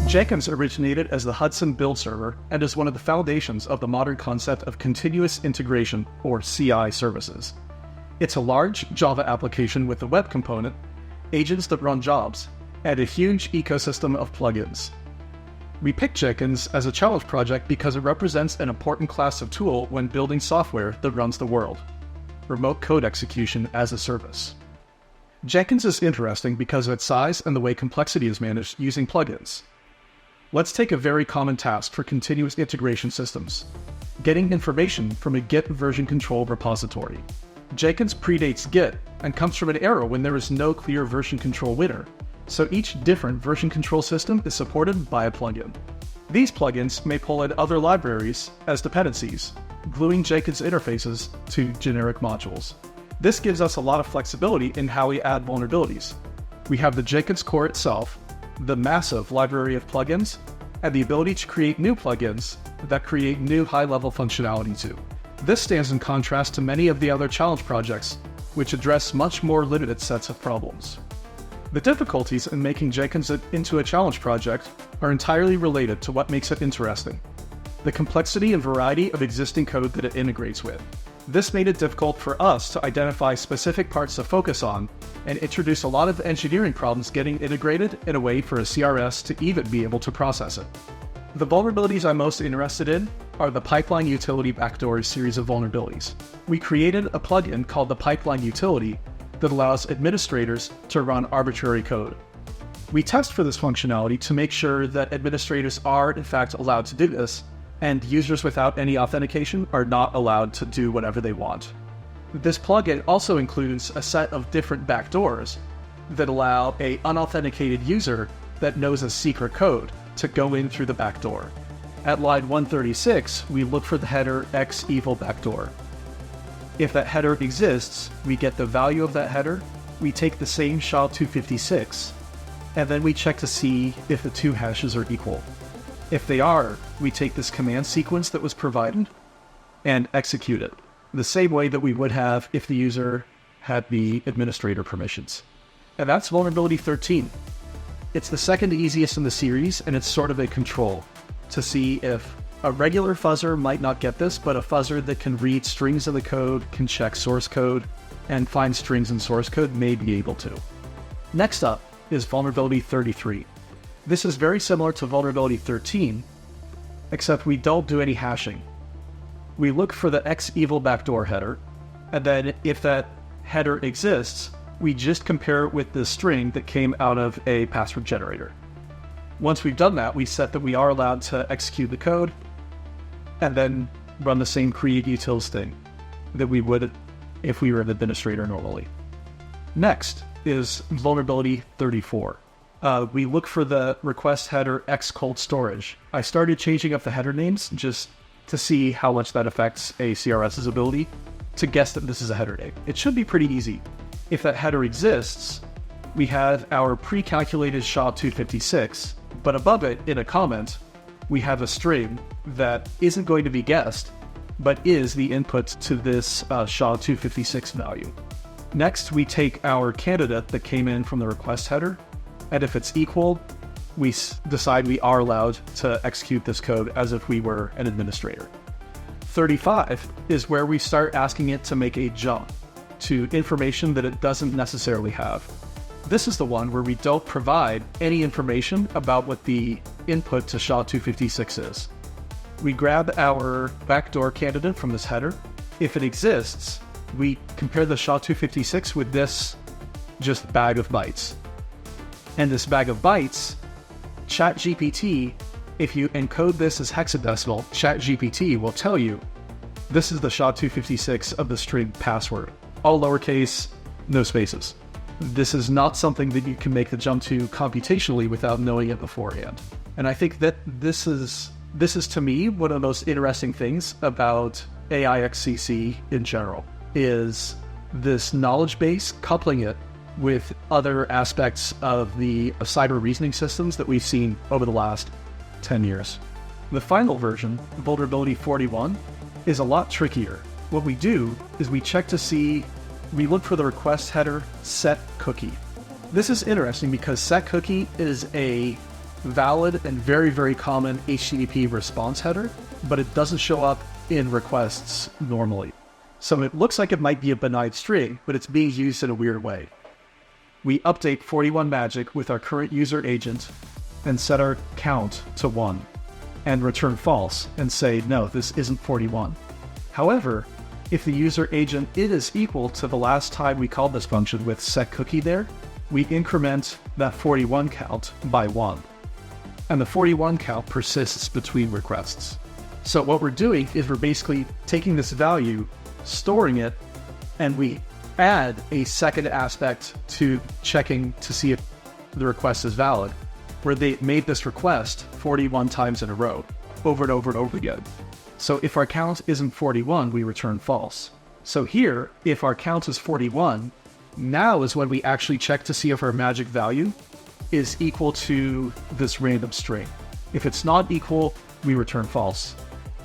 Jenkins originated as the Hudson build server and is one of the foundations of the modern concept of continuous integration, or CI services. It's a large Java application with a web component, agents that run jobs, and a huge ecosystem of plugins. We picked Jenkins as a challenge project because it represents an important class of tool when building software that runs the world: remote code execution as a service. Jenkins is interesting because of its size and the way complexity is managed using plugins. Let's take a very common task for continuous integration systems: getting information from a Git version control repository. Jenkins predates Git and comes from an era when there is no clear version control winner, so each different version control system is supported by a plugin. These plugins may pull in other libraries as dependencies, gluing Jenkins interfaces to generic modules. This gives us a lot of flexibility in how we add vulnerabilities. We have the Jenkins core itself, the massive library of plugins, and the ability to create new plugins that create new high-level functionality too. This stands in contrast to many of the other challenge projects, which address much more limited sets of problems. The difficulties in making Jenkins into a challenge project are entirely related to what makes it interesting: the complexity and variety of existing code that it integrates with. This made it difficult for us to identify specific parts to focus on and introduce a lot of engineering problems getting integrated in a way for a CRS to even be able to process it. The vulnerabilities I'm most interested in are the Pipeline Utility Backdoors series of vulnerabilities. We created a plugin called the Pipeline Utility that allows administrators to run arbitrary code. We test for this functionality to make sure that administrators are in fact allowed to do this, and users without any authentication are not allowed to do whatever they want. This plugin also includes a set of different backdoors that allow an unauthenticated user that knows a secret code to go in through the backdoor. At line 136, we look for the header AIxCC backdoor. If that header exists, we get the value of that header, we take the same SHA-256, and then we check to see if the two hashes are equal. If they are, we take this command sequence that was provided and execute it, the same way that we would have if the user had the administrator permissions. And that's vulnerability 13. It's the second easiest in the series, and it's sort of a control to see if a regular fuzzer might not get this, but a fuzzer that can read strings of the code, can check source code, and find strings in source code may be able to. Next up is vulnerability 33. This is very similar to vulnerability 13, except we don't do any hashing. We look for the AIxCC backdoor header, and then if that header exists, we just compare it with the string that came out of a password generator. Once we've done that, we set that we are allowed to execute the code, and then run the same create utils thing that we would if we were an administrator normally. Next is vulnerability 34. We look for the request header xcold storage. I started changing up the header names just to see how much that affects a CRS's ability to guess that this is a header name. It should be pretty easy. If that header exists, we have our pre-calculated SHA-256, but above it, in a comment, we have a string that isn't going to be guessed, but is the input to this SHA-256 value. Next, we take our candidate that came in from the request header, and if it's equal, we decide we are allowed to execute this code as if we were an administrator. 35 is where we start asking it to make a jump to information that it doesn't necessarily have. This is the one where we don't provide any information about what the input to SHA-256 is. We grab our backdoor candidate from this header. If it exists, we compare the SHA-256 with this just bag of bytes. And this bag of bytes, ChatGPT, if you encode this as hexadecimal, ChatGPT will tell you this is the SHA-256 of the string password. All lowercase, no spaces. This is not something that you can make the jump to computationally without knowing it beforehand. And I think that this is to me one of the most interesting things about AIxCC in general, is this knowledge base, coupling it with other aspects of the cyber reasoning systems that we've seen over the last 10 years. The final version, vulnerability 41, is a lot trickier. What we do is we check to see, we look for the request header set cookie. This is interesting because set cookie is a valid and very, very common HTTP response header, but it doesn't show up in requests normally. So it looks like it might be a benign string, but it's being used in a weird way. We update 41 magic with our current user agent and set our count to 1 and return false and say, no, this isn't 41. However, if the user agent is equal to the last time we called this function with setCookie there, we increment that 41 count by 1. And the 41 count persists between requests. So what we're doing is we're basically taking this value, storing it, and we add a second aspect to checking to see if the request is valid, where they made this request 41 times in a row, over and over and over again. So if our count isn't 41, we return false. So here, if our count is 41, now is when we actually check to see if our magic value is equal to this random string. If it's not equal, we return false.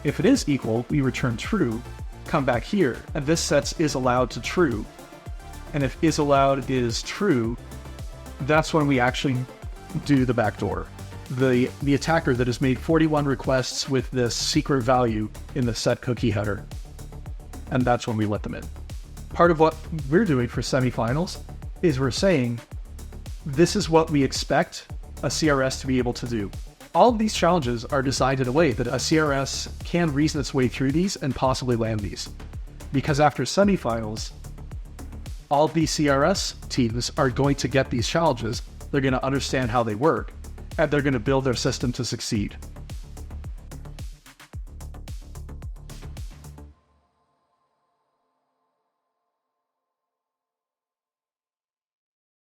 If it is equal, we return true, come back here, and this sets is allowed to true. And if is allowed is true, that's when we actually do the backdoor. The attacker that has made 41 requests with this secret value in the setCookie header. And that's when we let them in. Part of what we're doing for semifinals is we're saying, this is what we expect a CRS to be able to do. All of these challenges are designed in a way that a CRS can reason its way through these and possibly land these. Because after semifinals, all these CRS teams are going to get these challenges, they're going to understand how they work, and they're going to build their system to succeed.